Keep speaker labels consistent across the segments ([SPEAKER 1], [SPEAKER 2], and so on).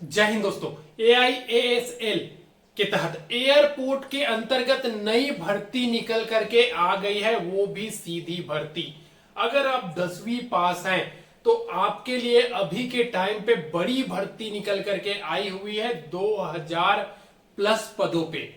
[SPEAKER 1] जय हिंद दोस्तों। AIASL के तहत एयरपोर्ट के अंतर्गत नई भर्ती निकल करके आ गई है, वो भी सीधी भर्ती। अगर आप 10वीं पास हैं तो आपके लिए अभी के टाइम पे बड़ी भर्ती निकल करके आई हुई है 2000 प्लस पदों पे,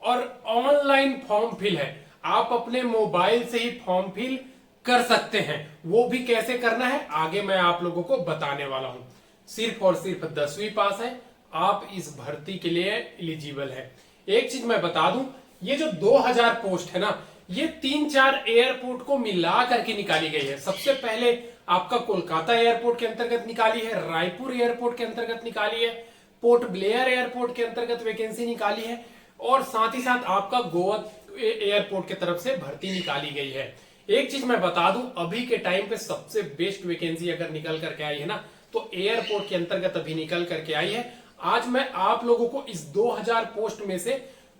[SPEAKER 1] और ऑनलाइन फॉर्म फिल है। आप अपने मोबाइल से ही फॉर्म फिल कर सकते हैं। वो भी कैसे करना है आगे मैं आप लोगों को बताने वाला हूं। सिर्फ और सिर्फ 10वीं पास है, आप इस भर्ती के लिए एलिजिबल है। एक चीज मैं बता दूं, ये जो 2000 पोस्ट है ना, ये 3-4 एयरपोर्ट को मिला करके निकाली गई है। सबसे पहले आपका कोलकाता एयरपोर्ट के अंतर्गत निकाली है, रायपुर एयरपोर्ट के अंतर्गत निकाली है, पोर्ट ब्लेयर एयरपोर्ट के अंतर्गत वैकेंसी निकाली है, और साथ ही साथ आपका गोवा एयरपोर्ट की तरफ से भर्ती निकाली गई है। एक चीज मैं बता दूं, अभी के टाइम पे सबसे बेस्ट वैकेंसी अगर निकल करके आई है ना, तो एयरपोर्ट के अंतर्गत अभी निकल करके आई है। आज मैं आप लोगों को इस 2000 पोस्ट में से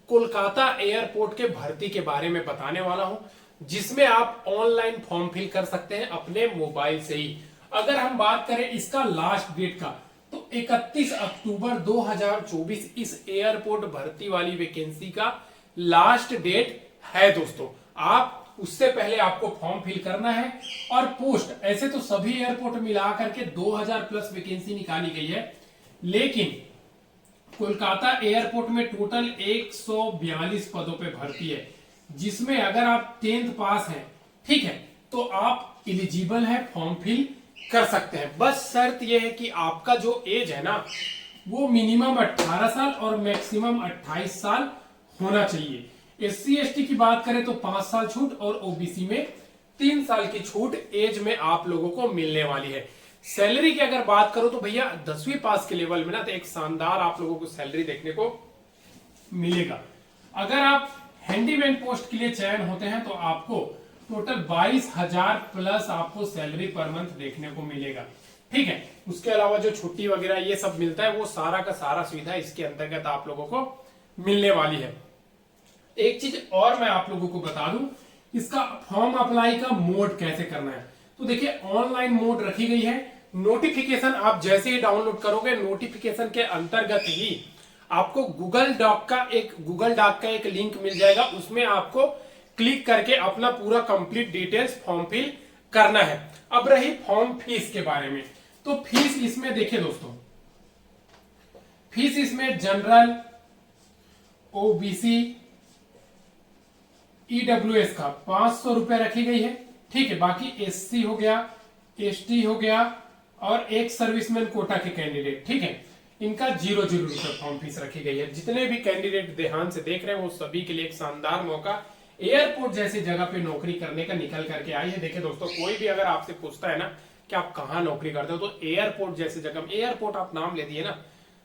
[SPEAKER 1] कोलकाता एयरपोर्ट के भर्ती के बारे में बताने वाला हूं, जिसमें आप ऑनलाइन फॉर्म फिल कर सकते हैं अपने मोबाइल से ही। अगर हम बात करें इसका लास्ट डेट का, तो 31 अक्टूबर 2024 इस एयरपोर्ट भर्ती वाली वैकेंसी का लास्ट डेट है दोस्तों। आप उससे पहले आपको फॉर्म फिल करना है। और पोस्ट ऐसे तो सभी एयरपोर्ट मिला करके 2000 प्लस वैकेंसी निकाली गई है, लेकिन कोलकाता एयरपोर्ट में टोटल 142 पदों पे भर्ती है, जिसमें अगर आप 10th पास हैं, ठीक है, तो आप एलिजिबल है, फॉर्म फिल कर सकते हैं। बस शर्त यह है कि आपका जो एज है ना, वो मिनिमम 18 साल और मैक्सिमम 28 साल होना चाहिए। SC ST की बात करें तो 5 साल छूट, और OBC में 3 साल की छूट एज में आप लोगों को मिलने वाली है। सैलरी की अगर बात करो तो भैया 10वीं पास के लेवल में ना, तो एक शानदार आप लोगों को सैलरी देखने को मिलेगा। अगर आप हैंडीमैन पोस्ट के लिए चयन होते हैं तो आपको टोटल 22,000 प्लस आपको सैलरी पर मंथ देखने को मिलेगा, ठीक है। उसके अलावा जो छुट्टी वगैरह ये सब मिलता है, वो सारा का सारा सुविधा इसके अंतर्गत आप लोगों को मिलने वाली है। एक चीज और मैं आप लोगों को बता दूं, इसका फॉर्म अप्लाई का मोड कैसे करना है। तो देखिए, ऑनलाइन मोड रखी गई है। नोटिफिकेशन आप जैसे ही डाउनलोड करोगे, नोटिफिकेशन के अंतर्गत ही आपको गूगल डॉक का एक लिंक मिल जाएगा। उसमें आपको क्लिक करके अपना पूरा कंप्लीट डिटेल्स फॉर्म फिल करना है। अब रही फॉर्म फीस के बारे में, तो फीस इसमें देखिए दोस्तों, फीस इसमें जनरल, OBC, EWS का 500 रुपए रखी गई है, ठीक है। बाकी SC हो गया, ST हो गया, और एक सर्विसमैन कोटा के कैंडिडेट, ठीक है, इनका 0 रुपए फॉर्म फीस रखी गई है। जितने भी कैंडिडेट ध्यान से देख रहे हैं, वो सभी के लिए एक शानदार मौका एयरपोर्ट जैसी जगह पे नौकरी करने का निकल करके आई है। देखिए दोस्तों, कोई भी अगर आपसे पूछता है ना कि आप कहाँ नौकरी करते हो, तो एयरपोर्ट जैसी जगह, एयरपोर्ट आप नाम ले दिए ना,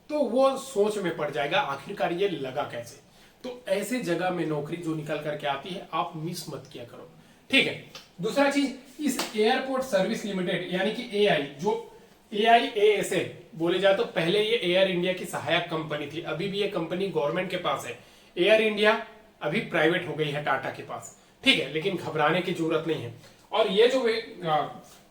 [SPEAKER 1] तो वो सोच में पड़ जाएगा आखिरकार ये लगा कैसे। तो ऐसे जगह में नौकरी जो निकल करके आती है, आप मिस मत किया करो, ठीक है। दूसरा चीज, इस एयरपोर्ट सर्विस लिमिटेड यानी कि AI, जो AIASL बोले जाए तो पहले ये एयर इंडिया की सहायक कंपनी थी, अभी भी ये कंपनी गवर्नमेंट के पास है। एयर इंडिया अभी प्राइवेट हो गई है टाटा के पास, ठीक है, लेकिन घबराने की जरूरत नहीं है। और ये जो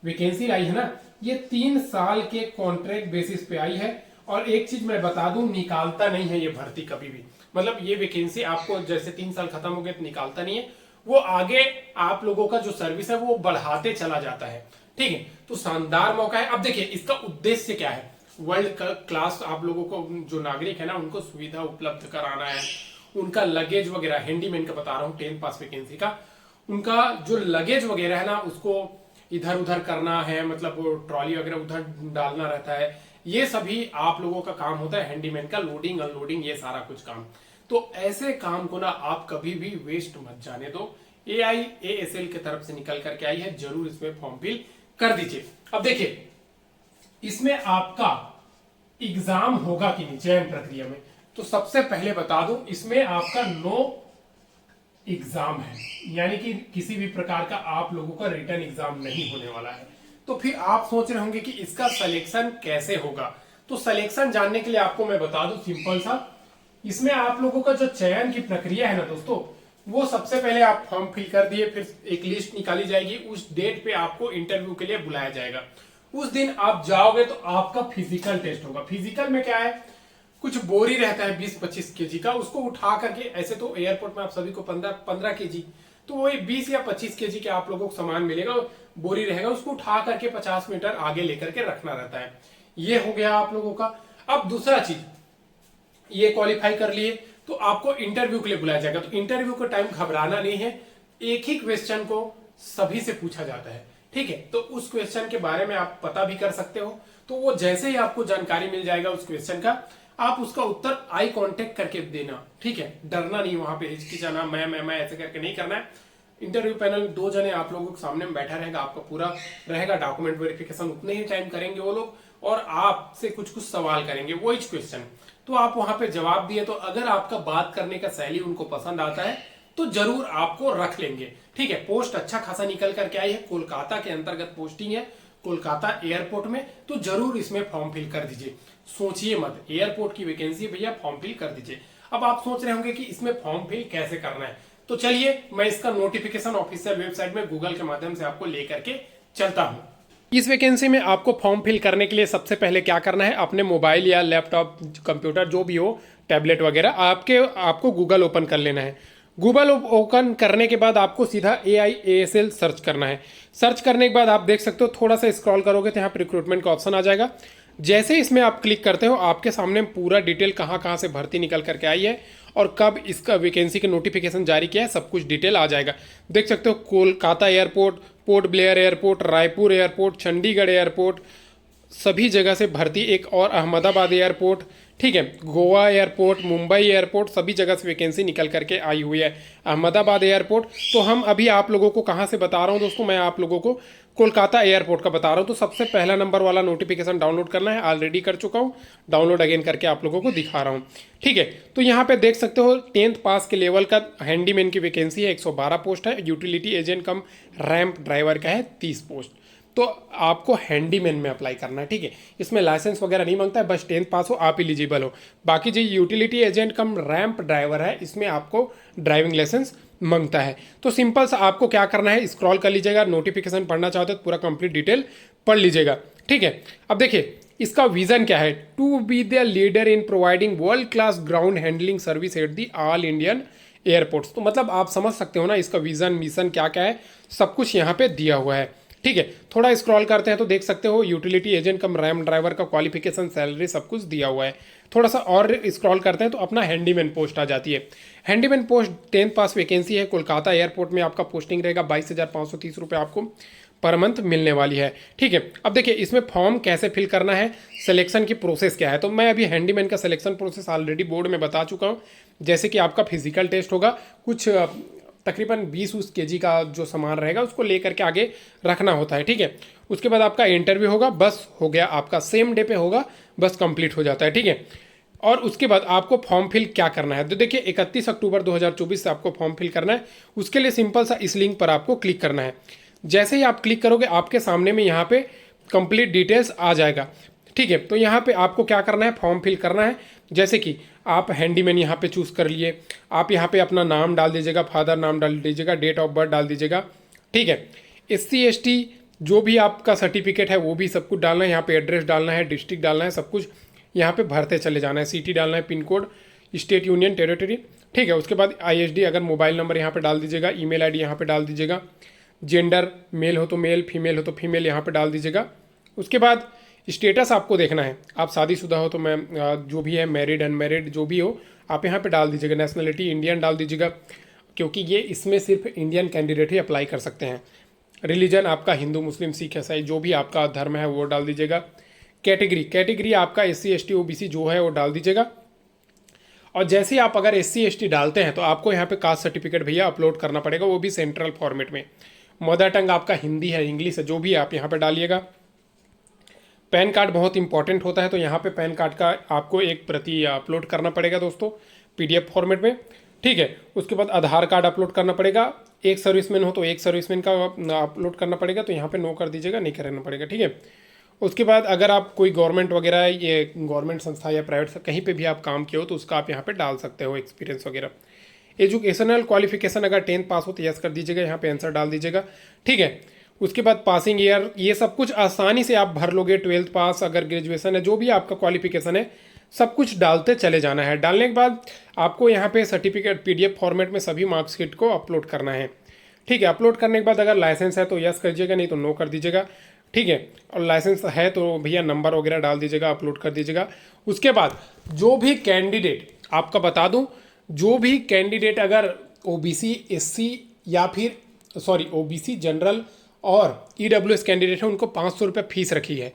[SPEAKER 1] वैकेंसी आई है ना, ये 3 साल के कॉन्ट्रैक्ट बेसिस पे आई है। और एक चीज मैं बता दूं, निकालता नहीं है ये भर्ती कभी भी, मतलब ये वैकेंसी आपको जैसे 3 साल खत्म हो गए तो निकालता नहीं है, वो आगे आप लोगों का जो सर्विस है वो बढ़ाते चला जाता है, ठीक है। तो शानदार मौका है। अब देखिए, इसका उद्देश्य क्या है। वर्ल्ड क्लास आप लोगों को जो नागरिक है ना, उनको सुविधा उपलब्ध कराना है। उनका लगेज वगैरह, हैंडीमैन का बता रहा हूँ, 10 पास वैकेंसी का, उनका जो लगेज वगैरह है ना, उसको इधर उधर करना है, मतलब वो ट्रॉली वगैरह उधर डालना रहता है। ये सभी आप लोगों का काम होता है, हैंडीमैन का लोडिंग अनलोडिंग, ये सारा कुछ काम। तो ऐसे काम को ना आप कभी भी वेस्ट मत जाने दो। AIASL की तरफ से निकल करके आई है, जरूर इसमें फॉर्म फिल कर दीजिए। अब देखिए, इसमें आपका एग्जाम होगा कि नहीं चयन प्रक्रिया में, तो सबसे पहले बता दूं, इसमें आपका नो एग्जाम है, यानी कि किसी भी प्रकार का आप लोगों का रिटर्न एग्जाम नहीं होने वाला है। तो फिर आप सोच रहे होंगे कि इसका सिलेक्शन कैसे होगा। तो सिलेक्शन जानने के लिए आपको मैं बता दूं सिंपल सा, इसमें आप लोगों का जो चयन की प्रक्रिया है ना दोस्तों, वो सबसे पहले आप फॉर्म फिल कर दिए, फिर एक लिस्ट निकाली जाएगी, उस डेट पे आपको इंटरव्यू के लिए बुलाया जाएगा। उस दिन आप जाओगे तो आपका फिजिकल टेस्ट होगा। फिजिकल में क्या है, कुछ बोरी रहता है 20-25 केजी का, उसको उठा करके, ऐसे तो एयरपोर्ट में आप सभी को 15 केजी, तो वही 20 या 25 केजी के आप लोगों को सामान मिलेगा, बोरी रहेगा, उसको उठा करके 50 मीटर आगे लेकर के रखना रहता है। ये हो गया आप लोगों का। अब दूसरा चीज, ये क्वालिफाई कर लिए तो आपको इंटरव्यू के लिए बुलाया जाएगा। तो इंटरव्यू का टाइम घबराना नहीं है, एक ही क्वेश्चन को सभी से पूछा जाता है, ठीक है। तो उस क्वेश्चन के बारे में आप पता भी कर सकते हो। तो वो जैसे ही आपको जानकारी मिल जाएगा उस क्वेश्चन का, आप उसका उत्तर आई कांटेक्ट करके देना, ठीक है। डरना नहीं, वहां पे हिचकिचाना, मैं ऐसे करके नहीं करना है। इंटरव्यू पैनल 2 जने आप लोगों के सामने में बैठा रहेगा, आपका पूरा रहेगा डॉक्यूमेंट वेरिफिकेशन, उतने ही टाइम करेंगे वो लोग, और आपसे कुछ कुछ सवाल करेंगे, वही क्वेश्चन। तो आप वहां पे जवाब दिए, तो अगर आपका बात करने का शैली उनको पसंद आता है तो जरूर आपको रख लेंगे, ठीक है। पोस्ट अच्छा खासा निकल करके आई है, कोलकाता के अंतर्गत पोस्टिंग है, कोलकाता एयरपोर्ट में, तो जरूर इसमें फॉर्म फिल कर दीजिए। सोचिए मत, एयरपोर्ट की वैकेंसी भैया, फॉर्म फिल कर दीजिए। अब आप सोच रहे होंगे कि इसमें फॉर्म फिल कैसे करना है, तो चलिए मैं इसका नोटिफिकेशन ऑफिशियल वेबसाइट में गूगल के माध्यम से आपको लेकर के चलता हूं। इस वैकेंसी में आपको फॉर्म फिल करने के लिए सबसे पहले क्या करना है, अपने मोबाइल या लैपटॉप, कंप्यूटर जो भी हो, टैबलेट वगैरह, आपको गूगल ओपन कर लेना है। गूगल ओपन करने के बाद आपको सीधा AIASL सर्च करना है। सर्च करने के बाद आप देख सकते हो, थोड़ा सा स्क्रॉल करोगे तो यहाँ पे रिक्रूटमेंट का ऑप्शन आ जाएगा। जैसे इसमें आप क्लिक करते हो, आपके सामने पूरा डिटेल कहाँ कहाँ से भर्ती निकल करके आई है और कब इसका वैकेंसी के नोटिफिकेशन जारी किया है, सब कुछ डिटेल आ जाएगा। देख सकते हो, Kolkata airport, port Blair airport, Raipur airport, Chandigarh airport, सभी जगह से भर्ती, एक और अहमदाबाद एयरपोर्ट, ठीक है, गोवा एयरपोर्ट, मुंबई एयरपोर्ट, सभी जगह से वैकेंसी निकल करके आई हुई है। अहमदाबाद एयरपोर्ट, तो हम अभी आप लोगों को कहाँ से बता रहा हूँ दोस्तों, मैं आप लोगों को कोलकाता एयरपोर्ट का बता रहा हूँ। तो सबसे पहला नंबर वाला नोटिफिकेशन डाउनलोड करना है, ऑलरेडी कर चुका हूँ, डाउनलोड अगेन करके आप लोगों को दिखा रहा हूँ, ठीक है। तो यहाँ पे देख सकते हो 10th पास के लेवल का हैंडीमैन की वैकेंसी है, 112 पोस्ट है। यूटिलिटी एजेंट कम रैंप ड्राइवर का है 30 पोस्ट। तो आपको हैंडीमैन में अप्लाई करना है, ठीक है। इसमें लाइसेंस वगैरह नहीं मांगता है, बस 10th पास हो, आप एलिजिबल हो। बाकी जो यूटिलिटी एजेंट कम रैंप ड्राइवर है, इसमें आपको ड्राइविंग लाइसेंस मांगता है। तो सिंपल सा आपको क्या करना है, स्क्रॉल कर लीजिएगा, नोटिफिकेशन पढ़ना चाहते हो तो पूरा कंप्लीट डिटेल पढ़ लीजिएगा, ठीक है। अब देखिए इसका विजन क्या है, to be the leader in providing world class ground handling service at the all Indian airports. तो मतलब आप समझ सकते हो ना, इसका विजन मिशन क्या क्या है, सब कुछ यहाँ पे दिया हुआ है, ठीक है। थोड़ा स्क्रॉल करते हैं तो देख सकते हो यूटिलिटी एजेंट कम रैम ड्राइवर का क्वालिफिकेशन, सैलरी, सब कुछ दिया हुआ है। थोड़ा सा और स्क्रॉल करते हैं तो अपना हैंडीमैन पोस्ट आ जाती है। हैंडीमैन पोस्ट 10th पास वैकेंसी है, कोलकाता एयरपोर्ट में आपका पोस्टिंग रहेगा, 22,530 रुपये आपको पर मंथ मिलने वाली है, ठीक है। अब देखिए इसमें फॉर्म कैसे फिल करना है, सिलेक्शन की प्रोसेस क्या है। तो मैं अभी हैंडीमैन का सिलेक्शन प्रोसेस ऑलरेडी बोर्ड में बता चुका हूँ। जैसे कि आपका फिजिकल टेस्ट होगा, कुछ तकरीबन 20 केजी का जो सामान रहेगा उसको लेकर के आगे रखना होता है, ठीक है। उसके बाद आपका इंटरव्यू होगा, बस हो गया आपका, सेम डे पे होगा, बस कंप्लीट हो जाता है, ठीक है। और उसके बाद आपको फॉर्म फिल क्या करना है, तो देखिए 31 अक्टूबर 2024 से आपको फॉर्म फिल करना है। उसके लिए सिंपल सा इस लिंक पर आपको क्लिक करना है। जैसे ही आप क्लिक करोगे आपके सामने में यहाँ पे कंप्लीट डिटेल्स आ जाएगा, ठीक है। तो यहाँ पे आपको क्या करना है, फॉर्म फिल करना है। जैसे कि आप हैंडीमैन यहाँ पे चूज़ कर लिए, आप यहाँ पे अपना नाम डाल दीजिएगा, फादर नाम डाल दीजिएगा, डेट ऑफ बर्थ डाल दीजिएगा, ठीक है। SC ST जो भी आपका सर्टिफिकेट है वो भी सब कुछ डालना है, यहाँ पे एड्रेस डालना है, डिस्ट्रिक्ट डालना है, सब कुछ यहाँ पे भरते चले जाना है, सिटी डालना है, pin code, state, union territory, ठीक है। उसके बाद ISD, अगर मोबाइल नंबर यहाँ पे डाल दीजिएगा, email ID यहाँ पे डाल दीजिएगा, जेंडर मेल हो तो मेल, फीमेल हो तो फीमेल यहाँ पे डाल दीजिएगा। उसके बाद स्टेटस आपको देखना है, आप शादीशुदा हो तो मैं जो भी है, मैरिड अनमैरिड जो भी हो आप यहाँ पे डाल दीजिएगा। नेशनलिटी इंडियन डाल दीजिएगा, क्योंकि ये इसमें सिर्फ इंडियन कैंडिडेट ही अप्लाई कर सकते हैं। रिलीजन आपका हिंदू, मुस्लिम, सिख, ईसाई जो भी आपका धर्म है वो डाल दीजिएगा। कैटेगरी आपका SC ST OBC जो है वो डाल दीजिएगा। और जैसे ही आप अगर SC ST डालते हैं तो आपको यहाँ पे कास्ट सर्टिफिकेट भैया अपलोड करना पड़ेगा, वो भी सेंट्रल फॉर्मेट में। मदर टंग आपका हिंदी है, इंग्लिश है, जो भी आप यहाँ पे डालिएगा। पैन कार्ड बहुत इंपॉर्टेंट होता है, तो यहाँ पे पैन कार्ड का आपको एक प्रति अपलोड करना पड़ेगा दोस्तों, PDF फॉर्मेट में, ठीक है। उसके बाद आधार कार्ड अपलोड करना पड़ेगा, एक सर्विसमैन हो तो एक सर्विसमैन का अपलोड करना पड़ेगा, तो यहाँ पे नो कर दीजिएगा, नहीं करना पड़ेगा, ठीक है। उसके बाद अगर आप कोई गवर्नमेंट वगैरह, ये गवर्नमेंट संस्था या प्राइवेट कहीं पे भी आप काम किए हो तो उसका आप यहाँ पे डाल सकते हो, एक्सपीरियंस वगैरह। एजुकेशनल क्वालिफिकेशन अगर 10th पास हो तो यस कर दीजिएगा, यहाँ पे आंसर डाल दीजिएगा, ठीक है। उसके बाद पासिंग ईयर, ये सब कुछ आसानी से आप भर लोगे। 12th पास, अगर ग्रेजुएशन है, जो भी आपका क्वालिफिकेशन है, सब कुछ डालते चले जाना है। डालने के बाद आपको यहाँ पे सर्टिफिकेट PDF फॉर्मेट में सभी मार्कशीट को अपलोड करना है। ठीक है, अपलोड करने के बाद अगर लाइसेंस है तो यस कर दीजिएगा, नहीं तो नो कर दीजिएगा। ठीक है, और लाइसेंस है तो भैया नंबर वगैरह डाल दीजिएगा, अपलोड कर दीजिएगा। उसके बाद जो भी कैंडिडेट, आपका बता दूं, जो भी कैंडिडेट अगर OBC SC या फिर OBC जनरल और EWS कैंडिडेट है, उनको 500 रुपये फीस रखी है।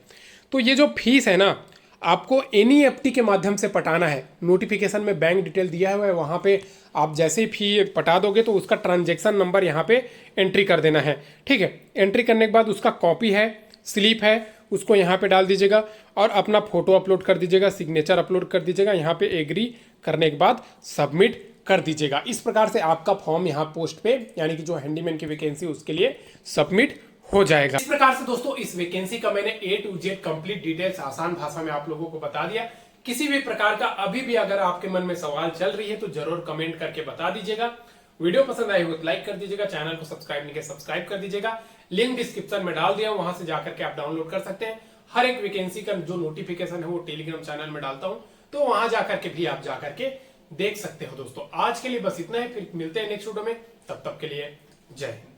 [SPEAKER 1] तो ये जो फीस है ना, आपको NEFT के माध्यम से पटाना है। नोटिफिकेशन में बैंक डिटेल दिया हुआ है, वहाँ पे आप जैसे ही फी पटा दोगे तो उसका ट्रांजैक्शन नंबर यहाँ पे एंट्री कर देना है। ठीक है, एंट्री करने के बाद उसका कॉपी है, स्लिप है, उसको यहाँ पे डाल दीजिएगा और अपना फोटो अपलोड कर दीजिएगा, सिग्नेचर अपलोड कर दीजिएगा, यहाँ पे एग्री करने के बाद सबमिट कर दीजिएगा। इस प्रकार से आपका फॉर्म यहाँ पोस्ट पे, यानी कि जो हैंडीमैन की वैकेंसी उसके लिए सबमिट हो जाएगा। इस प्रकार से दोस्तों इस वैकेंसी का मैंने A to Z complete details आसान भाषा में आप लोगों को बता दिया। किसी भी प्रकार का अभी भी अगर आपके मन में सवाल चल रही है तो जरूर कमेंट करके बता दीजिएगा। वीडियो पसंद आई हो तो लाइक कर दीजिएगा, चैनल को सब्सक्राइब नहीं किया सब्सक्राइब कर दीजिएगा। लिंक डिस्क्रिप्शन में डाल दिया, वहां से जाकर के आप डाउनलोड कर सकते हैं। हर एक वैकेंसी का जो नोटिफिकेशन है वो टेलीग्राम चैनल में डालता हूं, तो वहां जाकर के भी आप जाकर के देख सकते हो। दोस्तों आज के लिए बस इतना है, फिर मिलते हैं नेक्स्ट वीडियो में, तब तक के लिए जय हिंद।